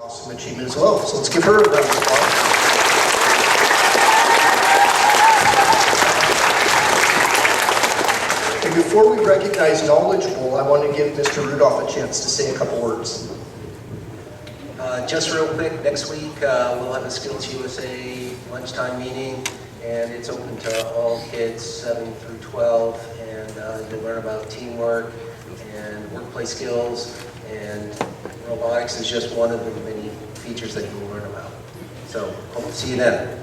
Awesome achievement as well. So let's give her a round of applause. And before we recognize knowledgeable, I want to give Mr. Rudolph a chance to say a couple words. Just real quick, next week we'll have a Skills USA lunchtime meeting, and it's open to all kids 7 through 12, and you'll learn about teamwork and workplace skills, and robotics is just one of the many features that you'll learn about. So hope to see you then.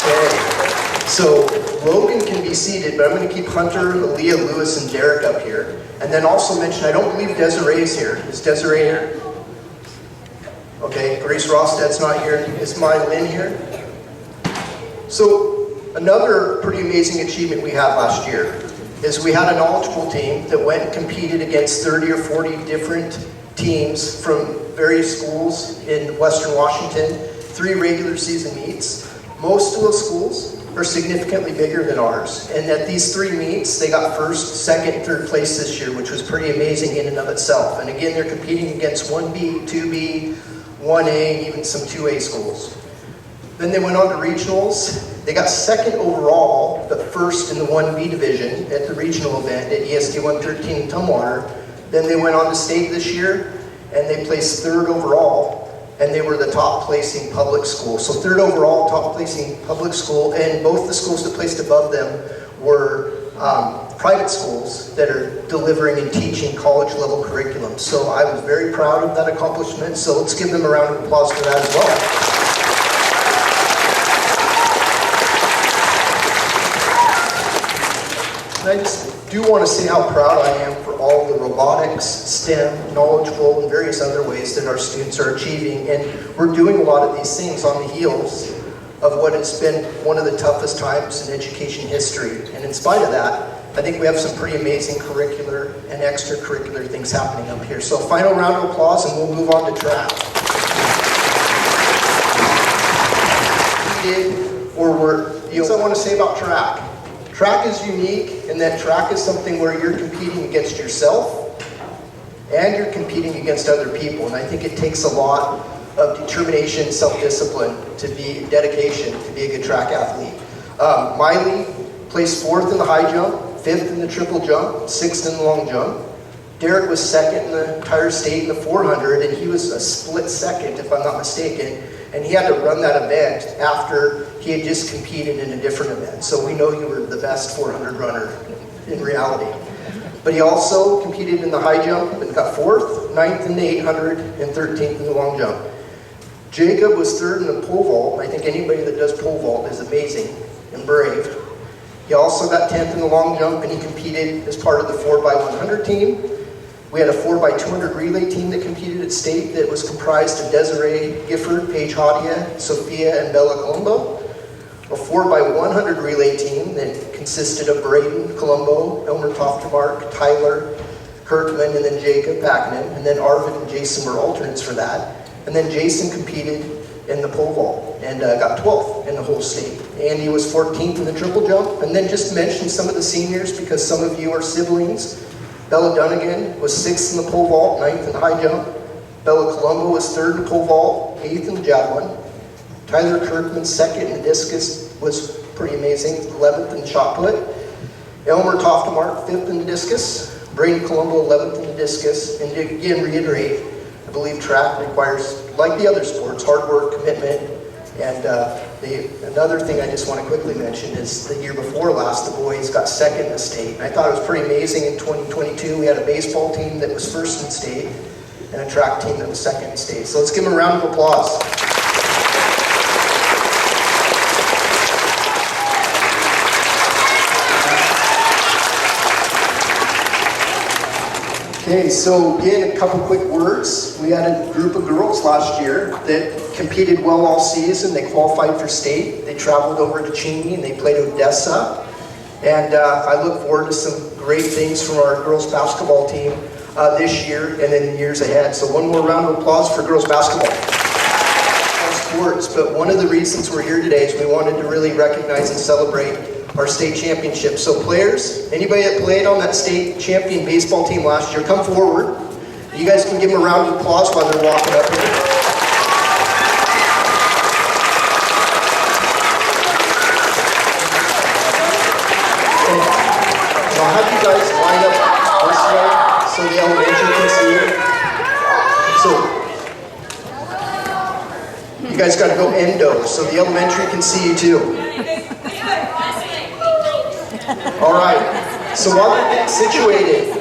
Okay, so Logan can be seated, but I'm going to keep Hunter, Aaliyah, Lewis, and Derek up here. And then also mention, I don't believe Desiree is here. Is Desiree here? Okay, Grace Rostad's not here. Is my Lynn here? So another pretty amazing achievement we had last year is we had a knowledgeable team that went and competed against 30 or 40 different teams from various schools in Western Washington, 3 regular season meets. Most of those schools are significantly bigger than ours. And at these 3 meets, they got first, second, third place this year, which was pretty amazing in and of itself. And again, they're competing against 1B, 2B, 1A, even some 2A schools. Then they went on to regionals. They got second overall, but first in the 1B division at the regional event at ESD 113 in Tumwater. Then they went on to state this year, and they placed third overall. And they were the top placing public school. So third overall, top placing public school, and both the schools that placed above them were private schools that are delivering and teaching college level curriculum. So I was very proud of that accomplishment. So let's give them a round of applause for that as well. And I just do want to say how proud I am for all the robotics, STEM, knowledgeable, and various other ways that our students are achieving. And we're doing a lot of these things on the heels of what has been one of the toughest times in education history. And in spite of that, I think we have some pretty amazing curricular and extracurricular things happening up here. So final round of applause, and we'll move on to track. So I want to say about track. Track is unique in that track is something where you're competing against yourself and you're competing against other people. And I think it takes a lot of determination, self-discipline, dedication to be a good track athlete. Miley placed 4th in the high jump, 5th in the triple jump, 6th in the long jump. Derek was 2nd in the entire state in the 400, and he was a split second, if I'm not mistaken. And he had to run that event after he had just competed in a different event. So we know you were the best 400 runner in reality. But he also competed in the high jump and got 4th, 9th in the 800, and 13th in the long jump. Jacob was 3rd in the pole vault. I think anybody that does pole vault is amazing and brave. He also got 10th in the long jump, and he competed as part of the 4x100 team. We had a 4x200 relay team that competed at state that was comprised of Desiree Gifford, Paige Hadia, Sophia, and Bella Colombo. A 4x100 relay team that consisted of Braden Colombo, Elmer Toftemark, Tyler Kirkman, and then Jacob Packman. And then Arvid and Jason were alternates for that. And then Jason competed in the pole vault and got 12th in the whole state. Andy was 14th in the triple jump. And then just mention some of the seniors because some of you are siblings. Bella Dunnigan was 6th in the pole vault, 9th in the high jump. Bella Colombo was 3rd in the pole vault, 8th in the javelin. Tyler Kirkman, 2nd in the discus, was pretty amazing, 11th in the shot put. Elmer Toftemark, 5th in the discus. Braden Colombo, 11th in the discus. And to again reiterate, I believe track requires, like the other sports, hard work, commitment. And another thing I just want to quickly mention is the year before last, the boys got 2nd in the state. And I thought it was pretty amazing in 2022. We had a baseball team that was 1st in state and a track team that was 2nd in state. So let's give them a round of applause. Okay, so again, a couple quick words. We had a group of girls last year that competed well all season. They qualified for state. They traveled over to Cheney and they played Odessa. And I look forward to some great things from our girls basketball team this year and in the years ahead. So one more round of applause for girls basketball. Sports, but one of the reasons we're here today is we wanted to really recognize and celebrate our state championship. So players, anybody that played on that state champion baseball team last year, come forward. You guys can give them a round of applause while they're walking up here. I'll have you guys line up this way so the elementary can see you. So, you guys got to go endo so the elementary can see you too. All right. So while they're getting situated.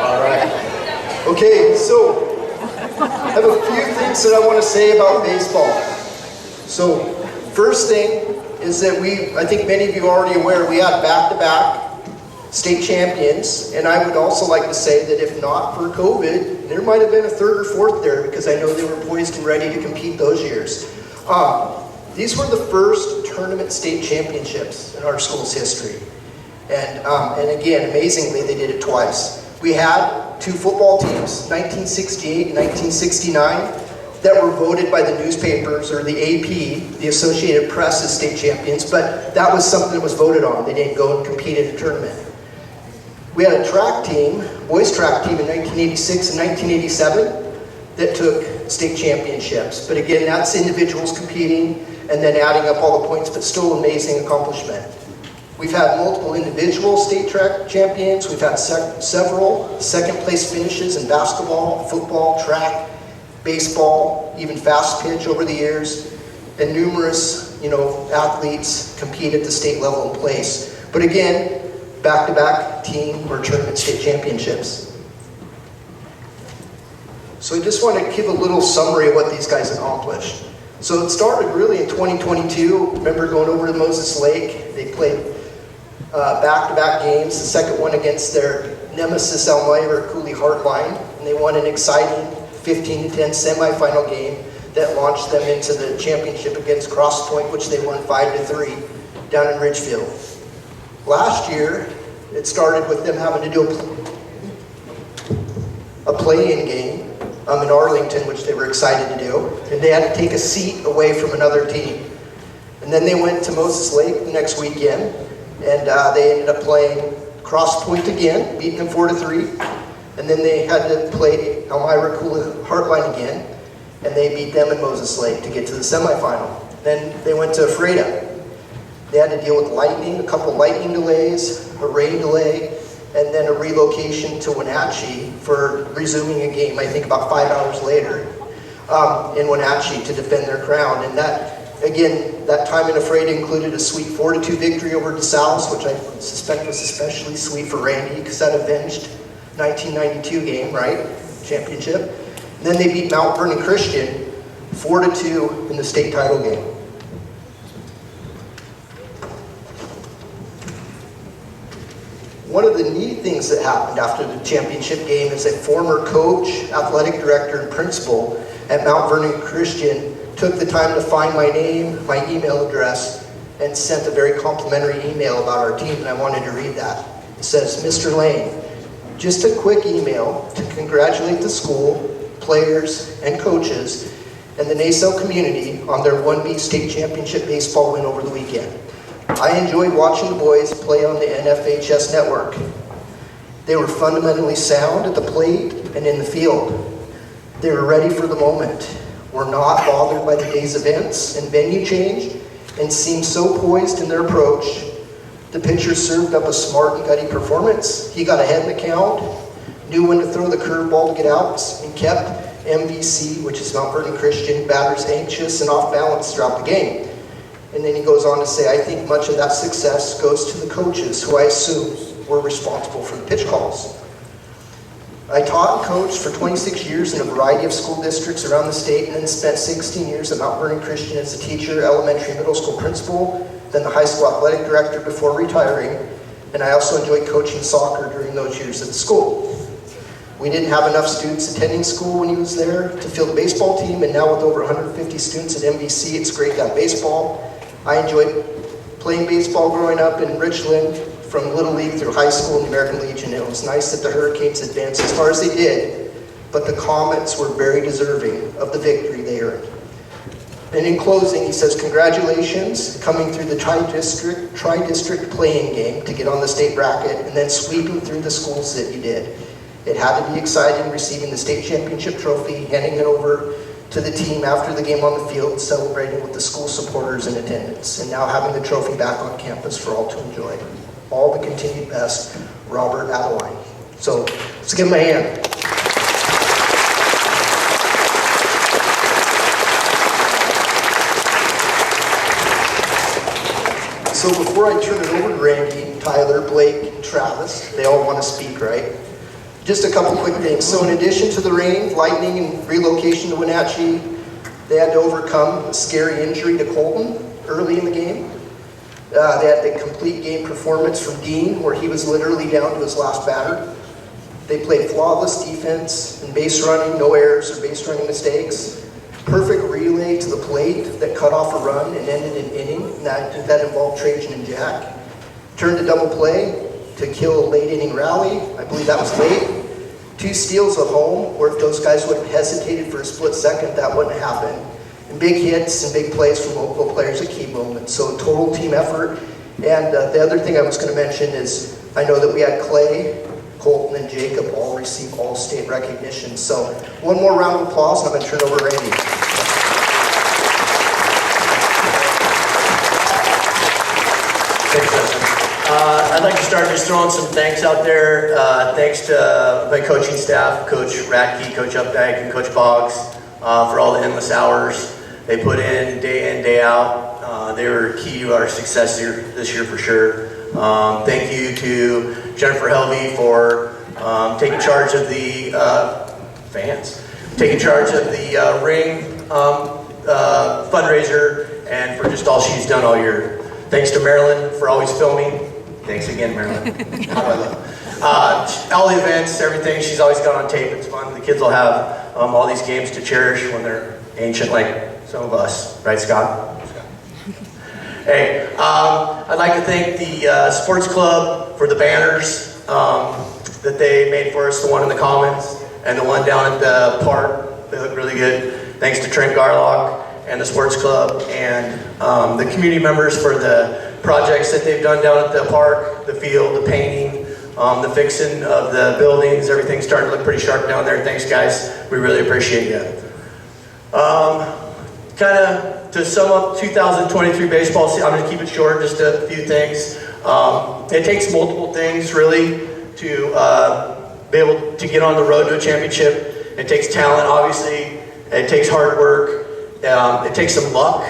All right. Okay, so I have a few things that I want to say about baseball. So, first thing is that I think many of you are already aware, we had back-to-back state champions, and I would also like to say that if not for COVID, there might have been a third or fourth there because I know they were poised and ready to compete those years. These were the first tournament state championships in our school's history. And again, amazingly, they did it twice. We had two football teams, 1968 and 1969, that were voted by the newspapers or the AP, the Associated Press, as state champions, but that was something that was voted on. They didn't go and compete in a tournament. We had a track team, boys track team in 1986 and 1987 that took state championships. But again, that's individuals competing and then adding up all the points, but still an amazing accomplishment. We've had multiple individual state track champions. We've had several second place finishes in basketball, football, track, baseball, even fast pitch over the years, and numerous, athletes compete at the state level and place. But again, back-to-back team or tournament state championships. So I just want to give a little summary of what these guys accomplished. So it started really in 2022. Remember going over to Moses Lake? They played back-to-back games. The second one against their nemesis Elmira Cooley Heartline, and they won an exciting 15-10 semifinal game that launched them into the championship against Cross Point, which they won 5-3 down in Ridgefield. Last year, it started with them having to do a play-in game in Arlington, which they were excited to do, and they had to take a seat away from another team. And then they went to Moses Lake the next weekend, and they ended up playing Cross Point again, beating them 4-3. And then they had to play Elmira Cooley Heartline again, and they beat them in Moses Lake to get to the semifinal. Then they went to Ephrata. They had to deal with lightning, a couple lightning delays, a rain delay, and then a relocation to Wenatchee for resuming a game, I think about 5 hours later, in Wenatchee to defend their crown. And that, again, that time in Ephrata included a sweet 4-2 victory over DeSales, which I suspect was especially sweet for Randy because that avenged 1992 game, right? Championship. And then they beat Mount Vernon Christian 4-2 in the state title game. One of the neat things that happened after the championship game is a former coach, athletic director, and principal at Mount Vernon Christian took the time to find my name, my email address, and sent a very complimentary email about our team, and I wanted to read that. It says, Mr. Lane, just a quick email to congratulate the school, players, and coaches, and the Naselle community on their 1B state championship baseball win over the weekend. I enjoyed watching the boys play on the NFHS network. They were fundamentally sound at the plate and in the field. They were ready for the moment, were not bothered by the day's events and venue change, and seemed so poised in their approach. The pitcher served up a smart and gutty performance. He got ahead in the count, knew when to throw the curveball to get outs, and kept MVC, which is Mount Vernon Christian, batters anxious and off balance throughout the game. And then he goes on to say, I think much of that success goes to the coaches, who I assume were responsible for the pitch calls. I taught and coached for 26 years in a variety of school districts around the state, and then spent 16 years at Mount Vernon Christian as a teacher, elementary and middle school principal, then the high school athletic director before retiring, and I also enjoyed coaching soccer during those years at the school. We didn't have enough students attending school when he was there to field the baseball team, and now with over 150 students at MVC, it's great to have baseball. I enjoyed playing baseball growing up in Richland, from Little League through high school and the American Legion. It was nice that the Hurricanes advanced as far as they did, but the Comets were very deserving of the victory they earned. And in closing, he says, congratulations coming through the tri-district playing game to get on the state bracket and then sweeping through the schools that you did. It had to be exciting receiving the state championship trophy, handing it over to the team after the game on the field, celebrating with the school supporters in attendance, and now having the trophy back on campus for all to enjoy. All the continued best, Robert Adeline. So let's give him a hand. So before I turn it over to Randy, Tyler, Blake, and Travis, they all want to speak, right? Just a couple quick things. So in addition to the rain, lightning, and relocation to Wenatchee, they had to overcome a scary injury to Colton early in the game. They had the complete game performance from Dean, where he was literally down to his last batter. They played flawless defense and base running, no errors or base running mistakes. Perfect relay to the plate that cut off a run and ended an inning. And that involved Trajan and Jack. Turned to double play to kill a late inning rally. I believe that was late. 2 steals at home, where if those guys would have hesitated for a split second, that wouldn't happen. And big hits and big plays from local players at key moments. So total team effort. And the other thing I was going to mention is I know that we had Clay, Colton, and Jacob all receive all-state recognition. So one more round of applause, and I'm going to turn it over to Randy. Thanks, Justin. I'd like to start just throwing some thanks out there. Thanks to my coaching staff, Coach Radke, Coach Updike, and Coach Boggs for all the endless hours they put in, day out. They were key to our success this year for sure. Thank you to Jennifer Helvey for taking charge of the ring fundraiser and for just all she's done all year. Thanks to Marilyn for always filming. Thanks again, Marilyn. All the events, everything, she's always got on tape. It's fun. The kids will have all these games to cherish when they're ancient like some of us. Right, Scott? Hey, I'd like to thank the sports club for the banners that they made for us, the one in the Commons and the one down at the park. They look really good. Thanks to Trent Garlock and the sports club and the community members for the projects that they've done down at the park, the field, the painting, the fixing of the buildings. Everything's starting to look pretty sharp down there. Thanks, guys. We really appreciate you. Kind of to sum up 2023 baseball season, I'm going to keep it short, just a few things. It takes multiple things, really, to be able to get on the road to a championship. It takes talent, obviously. It takes hard work. It takes some luck.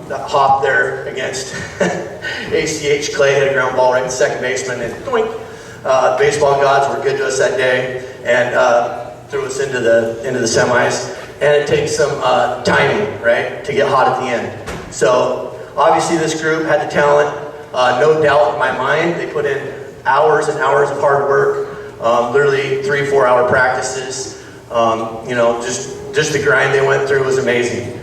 That hop there against ACH Clay hit a ground ball right in second baseman, and doink. Baseball gods were good to us that day and threw us into the semis. And it takes some timing, right, to get hot at the end. So obviously this group had the talent, no doubt in my mind. They put in hours and hours of hard work, literally 3-4 hour practices. You know, just the grind they went through was amazing.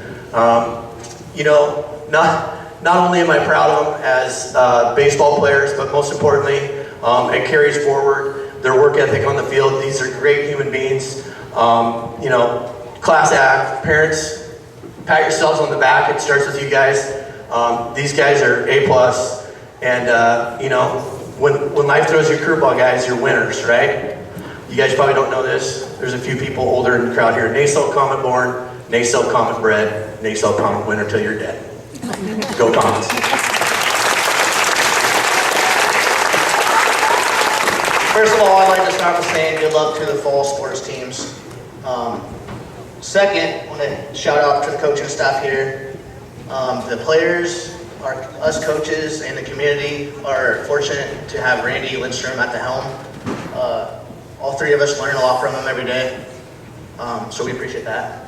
You know, not only am I proud of them as baseball players, but most importantly, it carries forward their work ethic on the field. These are great human beings. You know, class act. Parents, pat yourselves on the back. It starts with you guys. These guys are A+, and you know, when life throws you a curveball, guys, you're winners, right? You guys probably don't know this. There's a few people older in the crowd here. Naselle Comet born, Naselle Comet bred, Naselle Comet winner till you're dead. Go Comets. First of all, I'd like to start with saying good luck to the fall sports teams. Second, I want to shout out to the coaching staff here. The players, us coaches, and the community are fortunate to have Randy Lindstrom at the helm. All three of us learn a lot from him every day, so we appreciate that.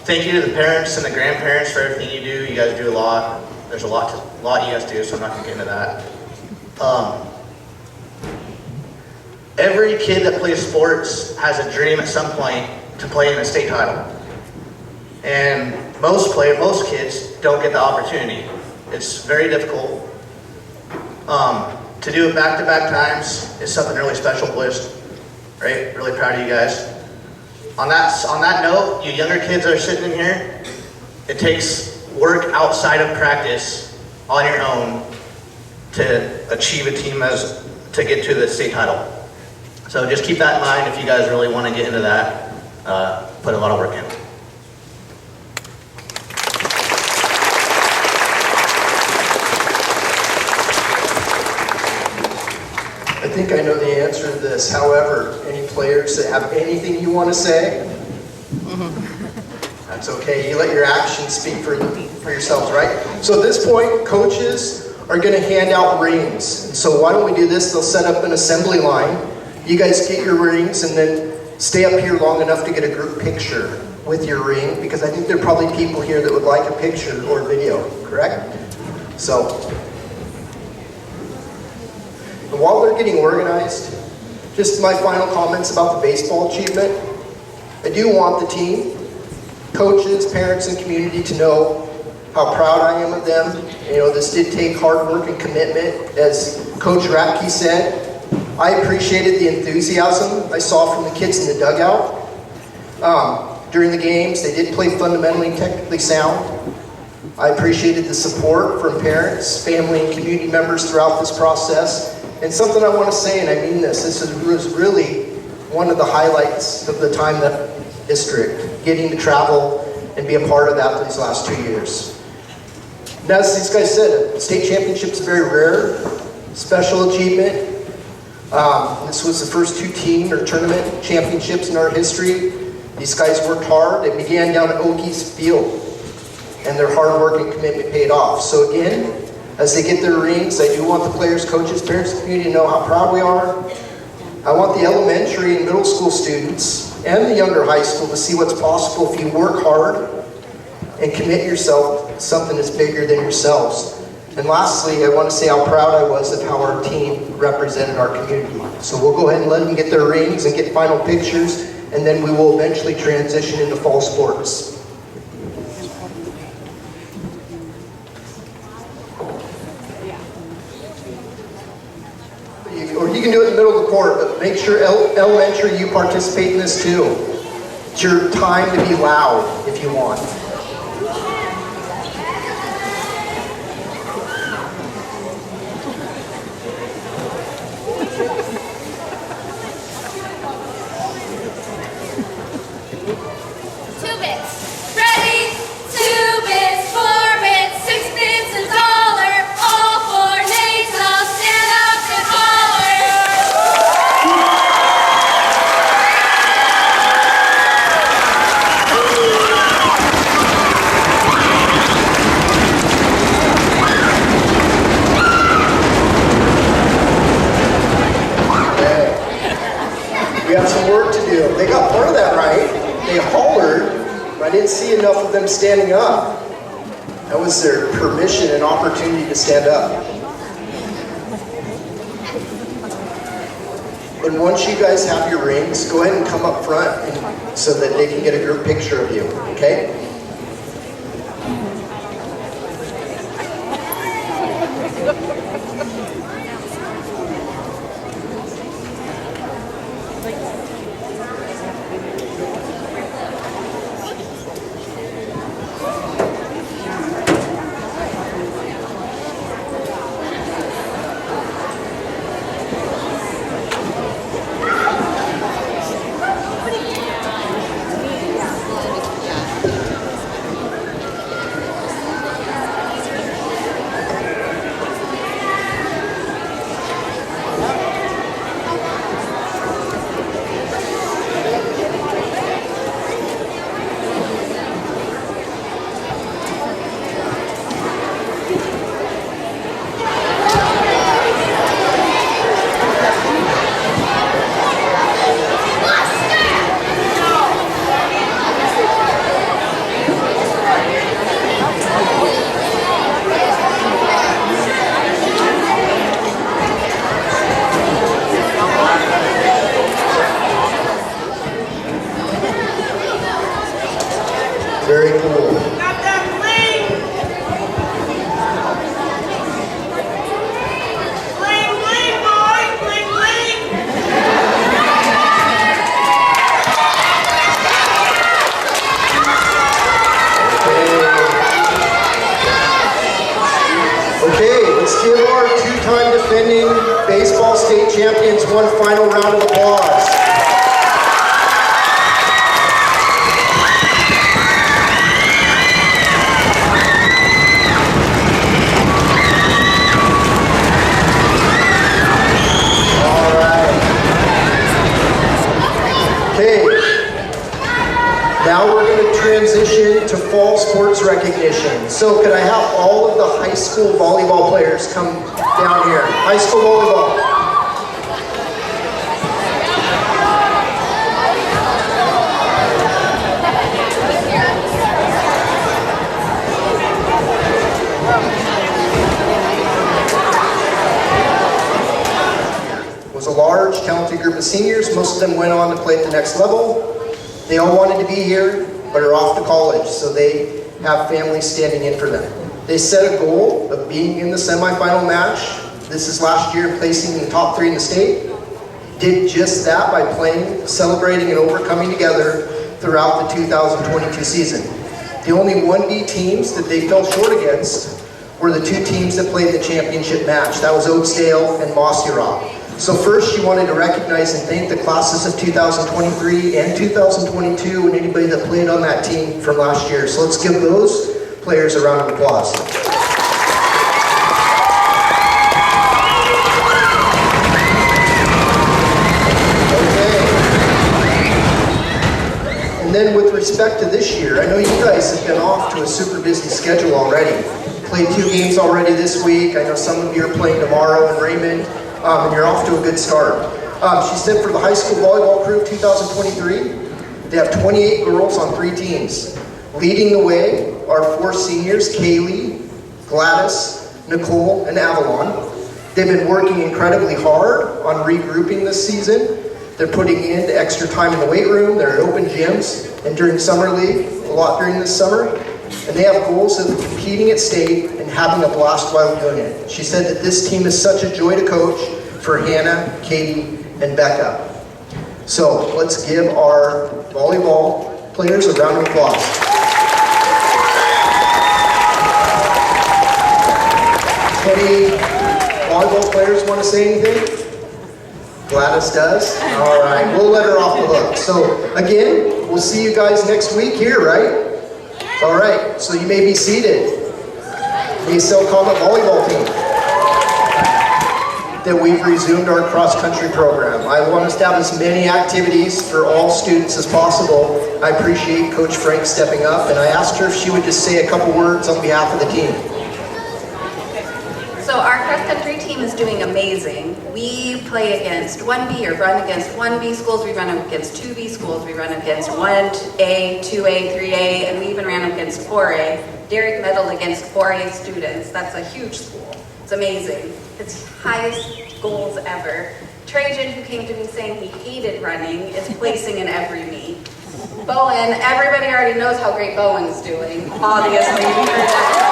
Thank you to the parents and the grandparents for everything you do. You guys do a lot. There's a lot you guys do, so I'm not going to get into that. Every kid that plays sports has a dream at some point to play in a state title. And most kids don't get the opportunity. It's very difficult. To do it back-to-back times is something really special, boys. Right? Really proud of you guys. On that note, you younger kids that are sitting in here, it takes work outside of practice on your own to achieve a team to get to the state title. So just keep that in mind if you guys really want to get into that. Put a lot of work in. I think I know the answer to this. However, any players that have anything you want to say? That's okay. You let your actions speak for yourselves, right? So at this point, coaches are going to hand out rings. And so why don't we do this? They'll set up an assembly line. You guys get your rings and then stay up here long enough to get a group picture with your ring, because I think there are probably people here that would like a picture or video, correct? So, and while they're getting organized, just my final comments about the baseball achievement. I do want the team, coaches, parents, and community to know how proud I am of them. You know, this did take hard work and commitment. As Coach Ratke said, I appreciated the enthusiasm I saw from the kids in the dugout. During the games, they did play fundamentally and technically sound. I appreciated the support from parents, family, and community members throughout this process. And something I want to say, and I mean this was really one of the highlights of the time in the district, getting to travel and be a part of that these last 2 years. Now, as these guys said, a state championship's very rare, special achievement. This was the first 2 team or tournament championships in our history. These guys worked hard. It began down at Okies Field, and their hard work and commitment paid off. So again, as they get their rings, I do want the players, coaches, parents, and community to know how proud we are. I want the elementary and middle school students and the younger high school to see what's possible if you work hard and commit yourself to something that's bigger than yourselves. And lastly, I want to say how proud I was of how our team represented our community. So we'll go ahead and let them get their rings and get final pictures, and then we will eventually transition into fall sports. Or you can do it in the middle of the court, but make sure elementary you participate in this too. It's your time to be loud if you want. We have some work to do. They got part of that right. They hollered, but I didn't see enough of them standing up. That was their permission and opportunity to stand up. And once you guys have your rings, go ahead and come up front so that they can get a group picture of you, okay? give our two-time defending baseball state champions one final round of applause. Okay, now we're going to transition to fall sports recognition. So could I have all of the high school volleyball players come down here? High school volleyball. Was a large, talented group of seniors. Most of them went on to play at the next level. They all wanted to be here, but are off to college, so they have families standing in for them. They set a goal of being in the semifinal match. This is last year, placing in the top 3 in the state. Did just that by playing, celebrating, and overcoming together throughout the 2022 season. The only 1B teams that they fell short against were the 2 teams that played the championship match. That was Oakdale and Mossy Rock. So first, she wanted to recognize and thank the classes of 2023 and 2022 and anybody that played on that team from last year. So let's give those players a round of applause. Okay. And then with respect to this year, I know you guys have been off to a super busy schedule already. Played 2 games already this week. I know some of you are playing tomorrow in Raymond. And you're off to a good start. She said for the high school volleyball crew of 2023, they have 28 girls on 3 teams. Leading the way are 4 seniors, Kaylee, Gladys, Nicole, and Avalon. They've been working incredibly hard on regrouping this season. They're putting in the extra time in the weight room, they're at open gyms, and during summer league, a lot during this summer. And they have goals of competing at state and having a blast while doing it. She said that this team is such a joy to coach for Hannah, Katie, and Becca. So let's give our volleyball players a round of applause. Any volleyball players want to say anything? Gladys does? All right, we'll let her off the hook. So again, we'll see you guys next week here, right? All right, so you may be seated. Naselle Comet volleyball team. That we've resumed our cross-country program. I want us to have as many activities for all students as possible. I appreciate Coach Frank stepping up, and I asked her if she would just say a couple words on behalf of the team. So our cross-country team is doing amazing. We play against 1B or run against 1B schools. We run against 2B schools. We run against 1A, 2A, 3A, and we even ran against 4A. Derek medaled against 4A students. That's a huge school. It's amazing. It's highest goals ever. Trajan, who came to me saying he hated running, is placing in every meet. Bowen, everybody already knows how great Bowen's doing. Obviously, you heard that.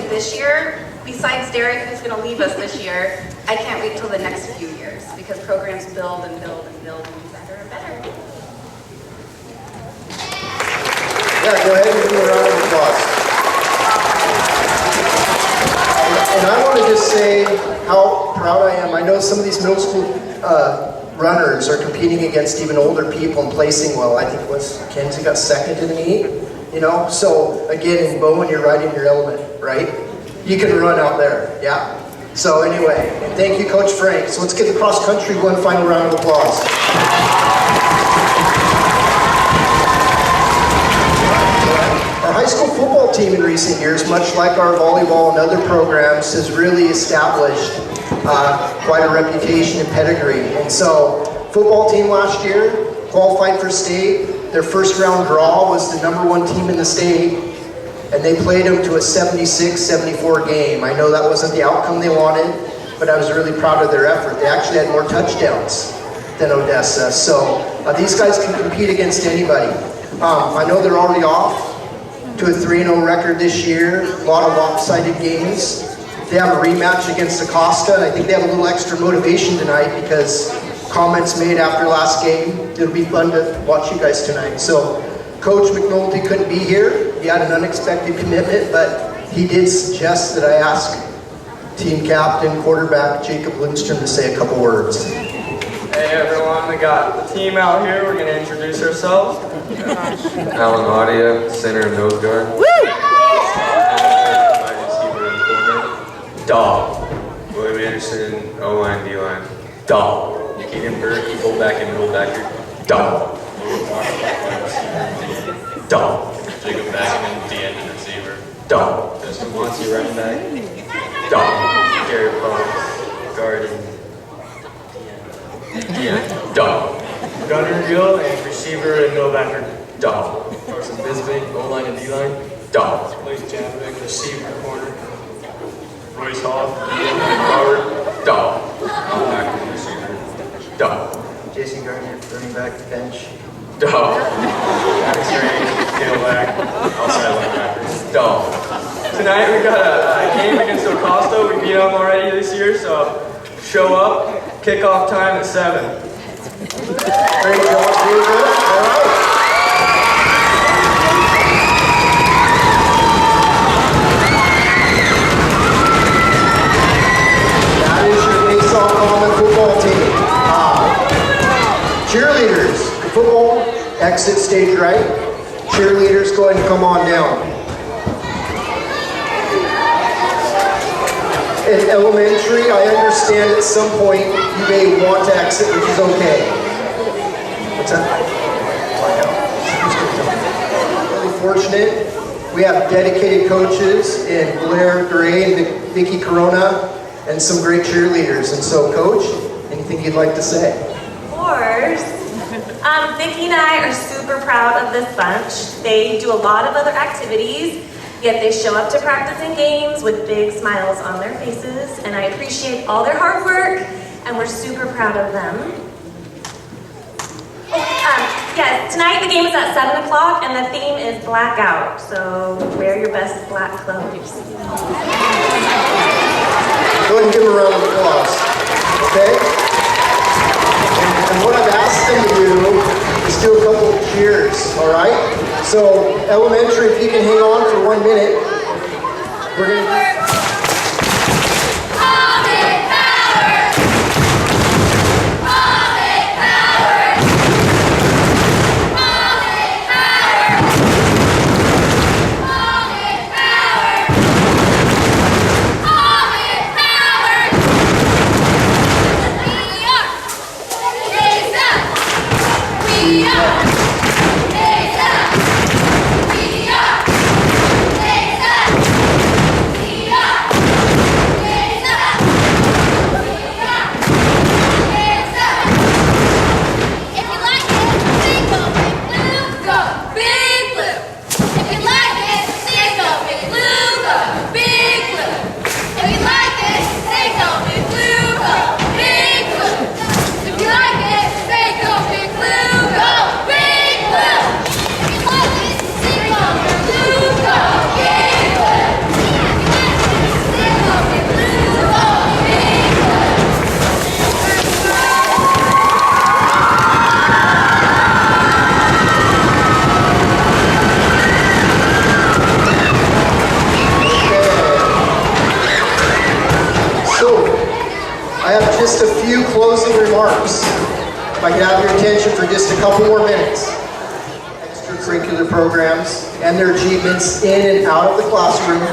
This year, besides Derek, who's going to leave us this year, I can't wait till the next few years because programs build and build and build and be better and better. Yeah, go ahead and give me a round of applause. And I want to just say how proud I am. I know some of these middle school runners are competing against even older people and placing well. I think it was Kenzie got second in the meet. You know, so again, in Bowen, you're right in your element, right? You can run out there, yeah? So anyway, and thank you, Coach Frank. So let's give the cross country one final round of applause. Our high school football team in recent years, much like our volleyball and other programs, has really established quite a reputation and pedigree. And so, football team last year qualified for state. Their first round draw was the #1 team in the state, and they played them to a 76-74 game. I know that wasn't the outcome they wanted, but I was really proud of their effort. They actually had more touchdowns than Odessa, so these guys can compete against anybody. I know they're already off to a 3-0 record this year, a lot of lopsided games. They have a rematch against Acosta. I think they have a little extra motivation tonight because comments made after last game. It'll be fun to watch you guys tonight. So Coach McNulty couldn't be here. He had an unexpected commitment, but he did suggest that I ask team captain, quarterback Jacob Lindstrom to say a couple words. Hey everyone, we got the team out here. We're going to introduce ourselves. Alan Audia, center and nose guard. Woo! Wide receiver and corner. Dog. William Anderson, O-line, D-line. Dog. Keegan Burke, fullback and middlebacker. Dog. Dog. Jacob Bassman, D-end and receiver. Dog. Justin Monty, running back. Dog. Gary Fox, guard and Dog. Gunner Gill and receiver and middlebacker. Dog. Carson Bisbee, O-line and D-line. Dog. Blake Janvik, receiver corner. Royce Hall, Robert, Dog. linebacker and receiver. Dog. Jason Gardner, running back, bench. Dog. X-ray, tailback. Outside linebacker. Dog. Tonight we got a game against Ocosto. We beat them already this year, so show up. Kickoff time at 7. Great job, David. All right. That is your Naselle Common football team. Cheerleaders, football, exit stage right. Cheerleaders, go ahead and come on down. In elementary, I understand at some point you may want to exit, which is okay. What's that? Really fortunate. We have dedicated coaches in Blair Gray and Vicky Corona and some great cheerleaders. And so, Coach, anything you'd like to say? Of course. Vicki and I are super proud of this bunch. They do a lot of other activities, yet they show up to practice and games with big smiles on their faces, and I appreciate all their hard work, and we're super proud of them. Yes, tonight the game is at 7 o'clock, and the theme is blackout, so wear your best black clothes. Go ahead and give them a round of applause. Okay? And what I've asked them to do is do a couple of cheers, all right? So, elementary, if you can hang on for 1 minute, we're going to... Just a few closing remarks. If I could have your attention for just a couple more minutes. Extracurricular programs and their achievements in and out of the classroom,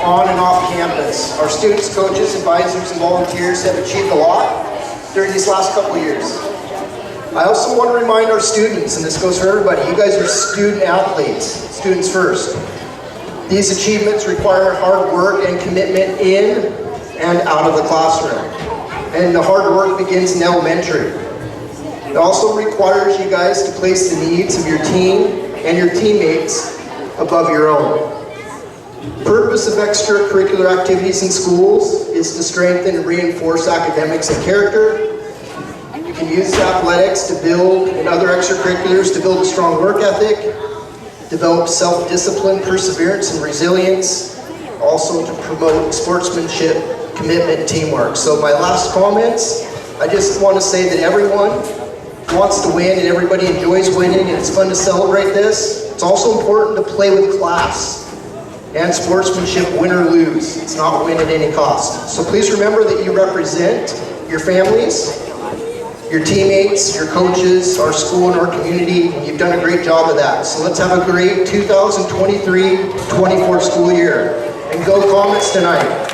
on and off campus. Our students, coaches, advisors, and volunteers have achieved a lot during these last couple of years. I also want to remind our students, and this goes for everybody, you guys are student athletes, students first. These achievements require hard work and commitment in and out of the classroom. And the hard work begins in elementary. It also requires you guys to place the needs of your team and your teammates above your own. The purpose of extracurricular activities in schools is to strengthen and reinforce academics and character. You can use athletics to build, and other extracurriculars to build a strong work ethic, develop self-discipline, perseverance, and resilience, also to promote sportsmanship, commitment, and teamwork. So my last comments, I just want to say that everyone wants to win and everybody enjoys winning and it's fun to celebrate this, it's also important to play with class and sportsmanship, win or lose. It's not win at any cost. So please remember that you represent your families, your teammates, your coaches, our school and our community, and you've done a great job of that. So let's have a great 2023-24 school year. And go Comets tonight.